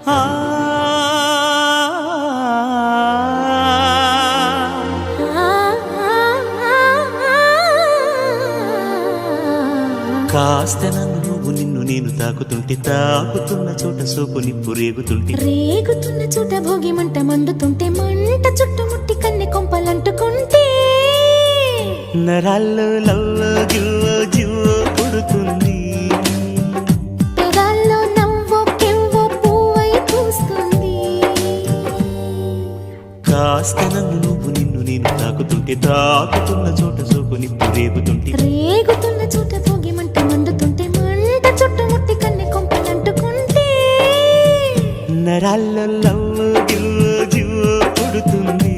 ఆ కాస్త నన్ను నువ్వు నిన్ను నేను తాకుతుంటే తాకుతున్న చోట సోపు నిప్పు రేగుతుంటే రేగుతున్న చోట భోగి మంట మండుతుంటే మంట చుట్టుముట్టి కన్నె కొంపలంటుకుంటే నరాల్లో లవ్వో జివ్వో జివ్వో పుడుతుంది పెదాల్లో నవ్వో కెవ్వో పువ్వై పూస్తుంది కాస్త నన్ను నువ్వు నిన్ను నేను తాకుతుంటే తాకుతున్న చోట సోపు నిప్పు రేగుతుంటే రేగుతున్న చోట భోగి మంట మండుతుంటే మంట చుట్టుముట్టి కన్నె కొంపలంటుకుంటే నరాల్లో లవ్వో జివ్వో జివ్వో పుడుతుంది